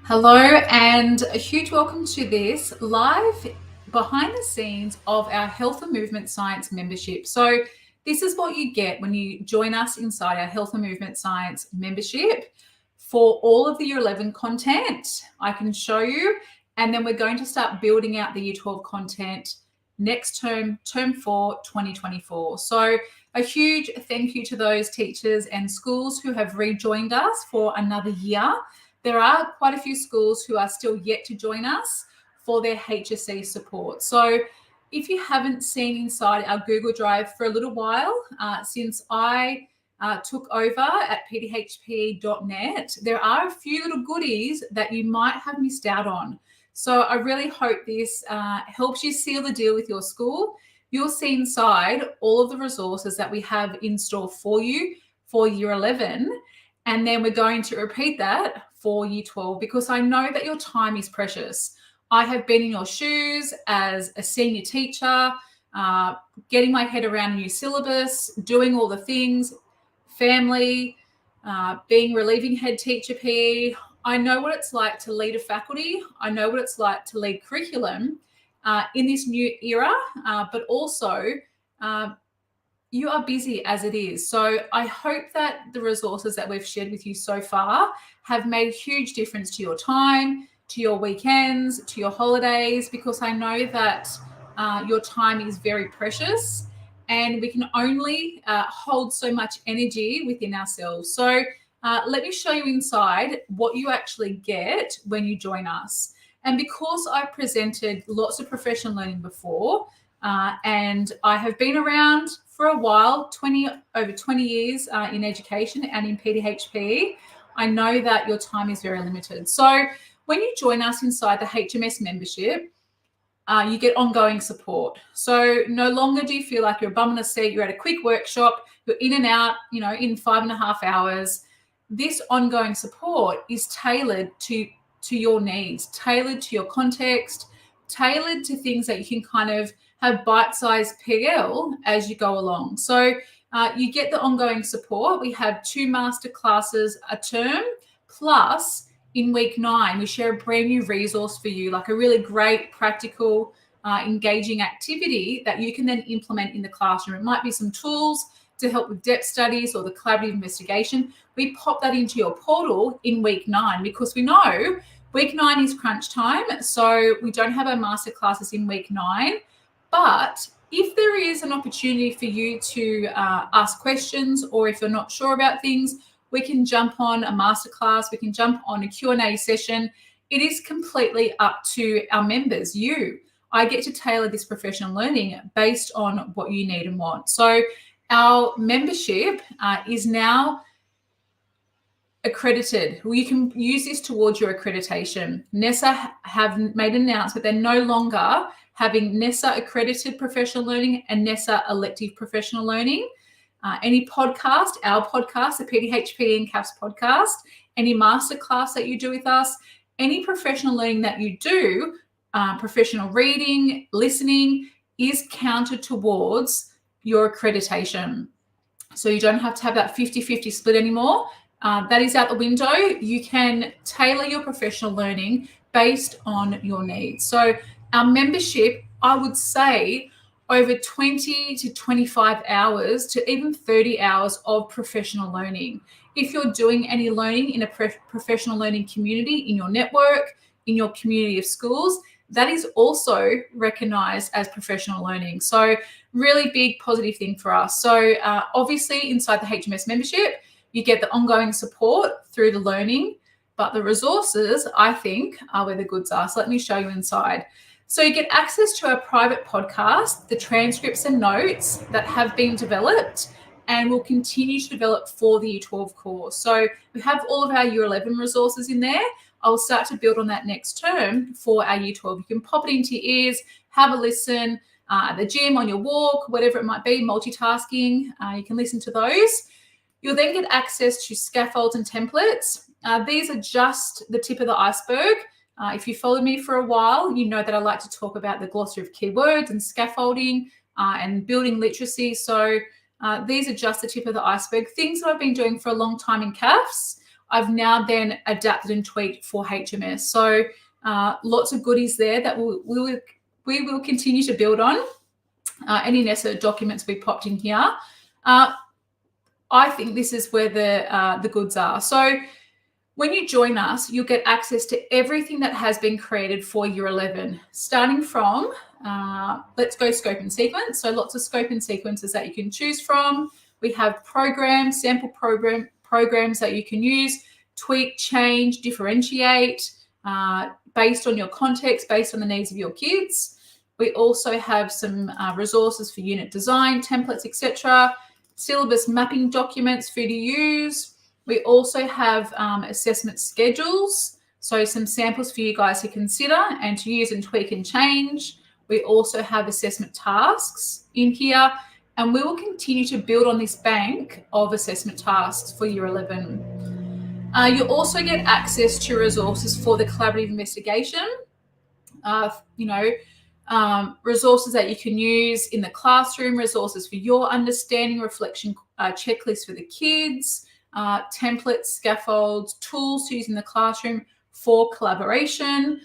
Hello, and a huge welcome to this live behind the scenes of our Health and Movement Science membership. So, this is what you get when you join us inside our Health and Movement Science membership for all of the Year 11 content. I can show you, and then we're going to start building out the Year 12 content next term, term 4, 2024. So, a huge thank you to those teachers and schools who have rejoined us for another year. There are quite a few schools who are still yet to join us for their HSC support. So if you haven't seen inside our Google Drive for a little while, since I took over at pdhpe.net, there are a few little goodies that you might have missed out on. So I really hope this helps you seal the deal with your school. You'll see inside all of the resources that we have in store for you for Year 11. And then we're going to repeat that for Year 12 because I know that your time is precious. I have been in your shoes as a senior teacher, getting my head around a new syllabus, doing all the things, family, being relieving head teacher PE. I know what it's like to lead a faculty. I know what it's like to lead curriculum in this new era, but also you are busy as it is. So I hope that the resources that we've shared with you so far have made a huge difference to your time, to your weekends, to your holidays, because I know that your time is very precious and we can only hold so much energy within ourselves. So let me show you inside what you actually get when you join us. And because I presented lots of professional learning before, and I have been around for a while, over 20 years in education and in PDHPE, I know that your time is very limited. So when you join us inside the HMS membership, you get ongoing support. So no longer do you feel like you're a bum in a seat, you're at a quick workshop, you're in and out, in 5.5 hours. This ongoing support is tailored to your needs, tailored to your context, tailored to things that you can kind of have bite-sized PL as you go along. So you get the ongoing support. We have 2 master classes a term, plus in week 9, we share a brand new resource for you, like a really great, practical, engaging activity that you can then implement in the classroom. It might be some tools to help with depth studies or the collaborative investigation. We pop that into your portal in week 9 because we know week 9 is crunch time, so we don't have our master classes in week 9. But if there is an opportunity for you to ask questions, or if you're not sure about things, we can jump on a masterclass, we can jump on a Q&A session. It is completely up to our members, you. I get to tailor this professional learning based on what you need and want. So our membership is now accredited. Well, you can use this towards your accreditation. NESA have made an announcement they're no longer having NESA accredited professional learning and NESA elective professional learning. Any podcast, our podcast, the PDHP and CAPS podcast, any masterclass that you do with us, any professional learning that you do, professional reading, listening, is counted towards your accreditation. So you don't have to have that 50-50 split anymore. That is out the window. You can tailor your professional learning based on your needs. So our membership, I would say, over 20 to 25 hours to even 30 hours of professional learning. If you're doing any learning in a professional learning community, in your network, in your community of schools, that is also recognised as professional learning. So really big positive thing for us. So obviously inside the HMS membership, you get the ongoing support through the learning, but the resources, I think, are where the goods are. So let me show you inside. So you get access to our private podcast, the transcripts and notes that have been developed and will continue to develop for the Year 12 course. So we have all of our Year 11 resources in there. I'll start to build on that next term for our Year 12. You can pop it into your ears, have a listen at the gym, on your walk, whatever it might be, multitasking. You can listen to those. You'll then get access to scaffolds and templates. These are just the tip of the iceberg. If you followed me for a while, you know that I like to talk about the glossary of keywords and scaffolding and building literacy. So these are just the tip of the iceberg. Things that I've been doing for a long time in CAFS. I've now then adapted and tweaked for HMS. So lots of goodies there that we will continue to build on. Any necessary documents we popped in here. I think this is where the goods are. So when you join us, you'll get access to everything that has been created for Year 11, starting from, let's go scope and sequence. So lots of scope and sequences that you can choose from. We have programs, sample programs that you can use, tweak, change, differentiate, based on your context, based on the needs of your kids. We also have some resources for unit design, templates, etc., syllabus mapping documents for you to use. We also have assessment schedules, so some samples for you guys to consider and to use and tweak and change. We also have assessment tasks in here, and we will continue to build on this bank of assessment tasks for Year 11. You'll also get access to resources for the collaborative investigation, resources that you can use in the classroom, resources for your understanding, reflection checklists for the kids, templates, scaffolds, tools to use in the classroom for collaboration,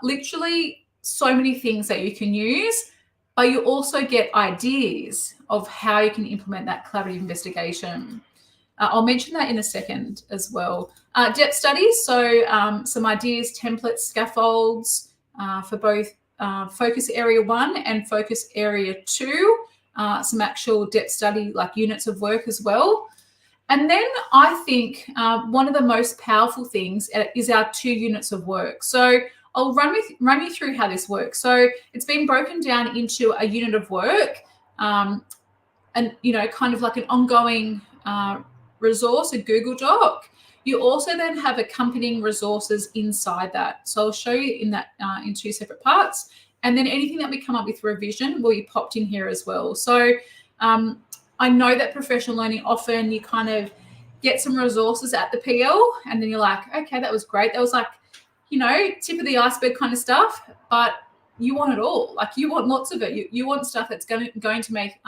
literally so many things that you can use, but you also get ideas of how you can implement that collaborative investigation. I'll mention that in a second as well. Depth studies, so some ideas, templates, scaffolds for both Focus Area 1 and Focus Area 2, some actual depth study like units of work as well. And then I think one of the most powerful things is our 2 units of work. So I'll run you through how this works. So it's been broken down into a unit of work and, kind of like an ongoing resource, a Google Doc. You also then have accompanying resources inside that. So I'll show you in that in 2 separate parts. And then anything that we come up with revision will be popped in here as well. So I know that professional learning, often you kind of get some resources at the PL and then you're like, okay, that was great. That was like, tip of the iceberg kind of stuff, but you want it all. Like you want lots of it. You want stuff that's going to make,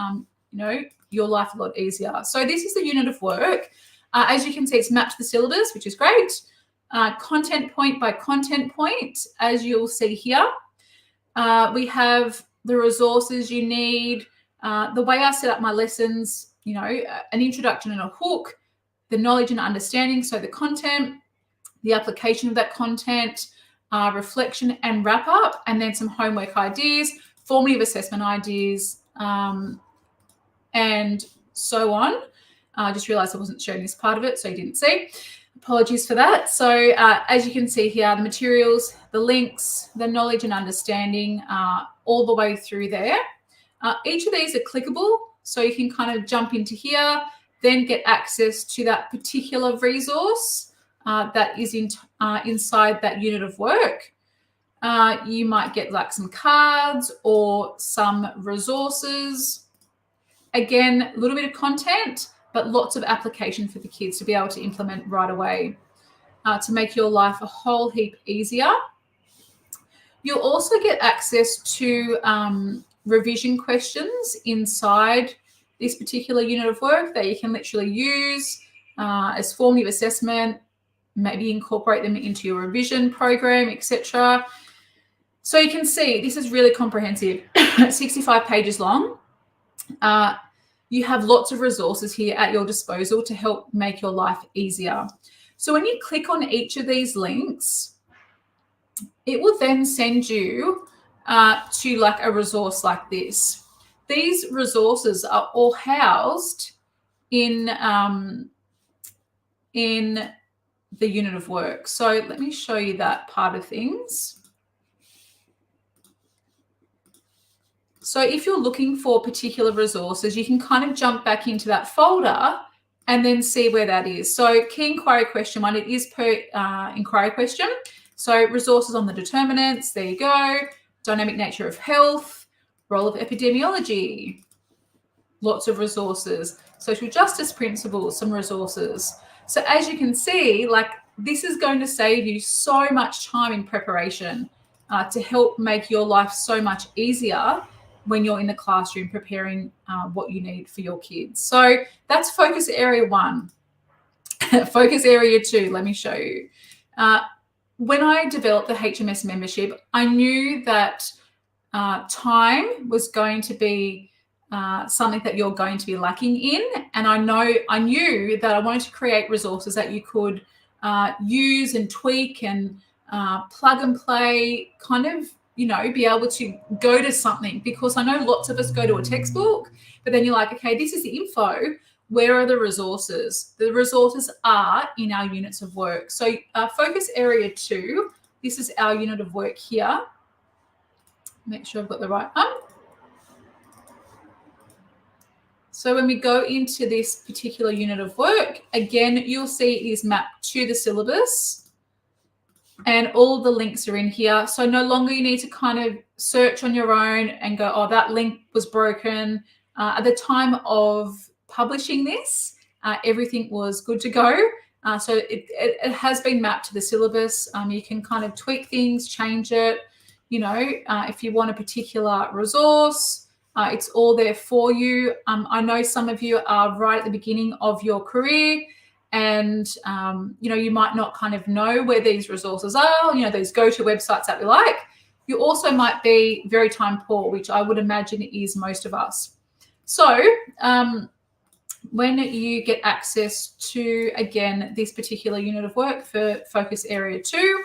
your life a lot easier. So this is the unit of work. As you can see, it's mapped to the syllabus, which is great. Content point by content point, as you'll see here. We have the resources you need. The way I set up my lessons, an introduction and a hook, the knowledge and understanding, so the content, the application of that content, reflection and wrap up, and then some homework ideas, formative assessment ideas, and so on. I just realized I wasn't showing this part of it, so you didn't see. Apologies for that. So as you can see here, the materials, the links, the knowledge and understanding, all the way through there. Each of these are clickable, so you can kind of jump into here, then get access to that particular resource that is inside that unit of work. You might get like some cards or some resources. Again, a little bit of content, but lots of application for the kids to be able to implement right away to make your life a whole heap easier. You'll also get access to revision questions inside this particular unit of work that you can literally use as formative assessment, maybe incorporate them into your revision program, etc. So you can see this is really comprehensive, 65 pages long. You have lots of resources here at your disposal to help make your life easier. So when you click on each of these links, it will then send you to like a resource like this. These resources are all housed in the unit of work. So let me show you that part of things. So if you're looking for particular resources, you can kind of jump back into that folder and then see where that is. So key inquiry question 1, it is per inquiry question. So resources on the determinants, there you go. Dynamic nature of health, role of epidemiology, lots of resources. Social justice principles, some resources. So as you can see, like this is going to save you so much time in preparation to help make your life so much easier when you're in the classroom preparing what you need for your kids. So that's focus area 1. Focus area 2, let me show you. When I developed the HMS membership, I knew that time was going to be something that you're going to be lacking in. And I knew that I wanted to create resources that you could use and tweak and plug and play, kind of, be able to go to something, because I know lots of us go to a textbook, but then you're like, okay, this is the info. Where are the resources? The resources are in our units of work. So focus area 2, this is our unit of work here. Make sure I've got the right one. So when we go into this particular unit of work, again, you'll see it is mapped to the syllabus and all the links are in here. So no longer you need to kind of search on your own and go, oh, that link was broken. At the time of publishing this, everything was good to go. So it has been mapped to the syllabus. You can kind of tweak things, change it. If you want a particular resource, it's all there for you. I know some of you are right at the beginning of your career, and you might not kind of know where these resources are, those go-to websites that we like. You also might be very time poor, which I would imagine is most of us. So when you get access to, again, this particular unit of work for focus area 2,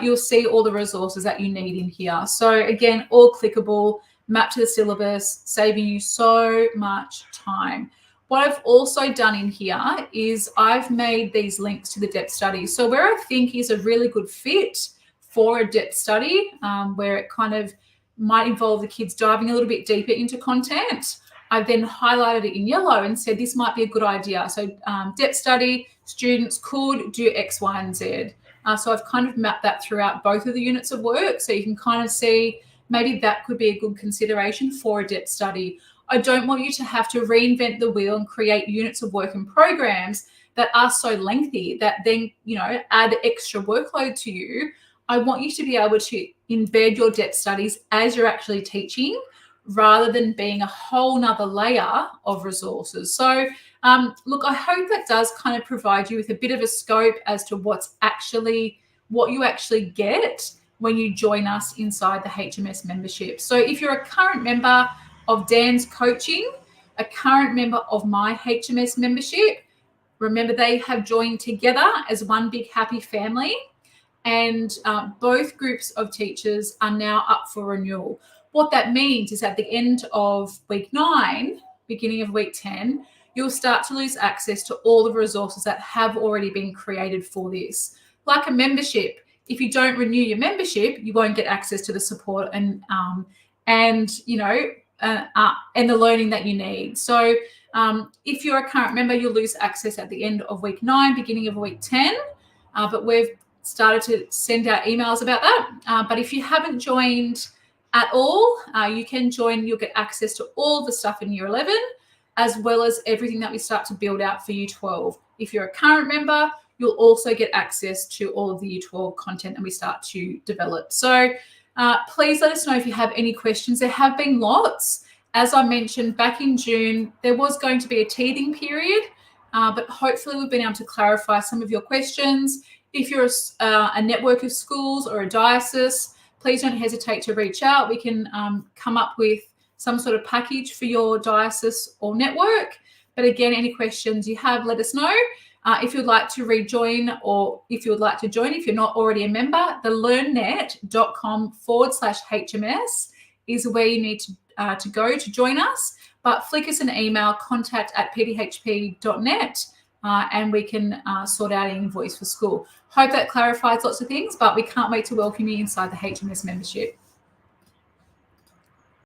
you'll see all the resources that you need in here. So again, all clickable, mapped to the syllabus, saving you so much time. What I've also done in here is I've made these links to the depth study. So where I think is a really good fit for a depth study, where it kind of might involve the kids diving a little bit deeper into content, I've then highlighted it in yellow and said this might be a good idea. So depth study, students could do X, Y, and Z. So I've kind of mapped that throughout both of the units of work. So you can kind of see maybe that could be a good consideration for a depth study. I don't want you to have to reinvent the wheel and create units of work and programs that are so lengthy that then, add extra workload to you. I want you to be able to embed your depth studies as you're actually teaching, rather than being a whole nother layer of resources. So look, I hope that does kind of provide you with a bit of a scope as to what you actually get when you join us inside the HMS membership. So if you're a current member of Dan's coaching, a current member of my HMS membership, remember they have joined together as one big happy family, and both groups of teachers are now up for renewal. What that means is at the end of week 9, beginning of week 10, you'll start to lose access to all the resources that have already been created for this. Like a membership, if you don't renew your membership, you won't get access to the support and the learning that you need. So if you're a current member, you'll lose access at the end of week 9, beginning of week 10. But we've started to send out emails about that. But if you haven't joined at all, you can join. You'll get access to all the stuff in year 11, as well as everything that we start to build out for year 12. If you're a current member, you'll also get access to all of the year 12 content that we start to develop. So please let us know if you have any questions. There have been lots. As I mentioned back in June, there was going to be a teething period, but hopefully we've been able to clarify some of your questions. If you're a network of schools or a diocese, please don't hesitate to reach out. We can come up with some sort of package for your diocese or network. But again, any questions you have, let us know. If you'd like to rejoin, or if you would like to join, if you're not already a member, the learnnet.com/HMS is where you need to go to join us. But flick us an email, contact@pdhpe.net, and we can sort out an invoice for school. Hope that clarifies lots of things, but we can't wait to welcome you inside the HMS membership.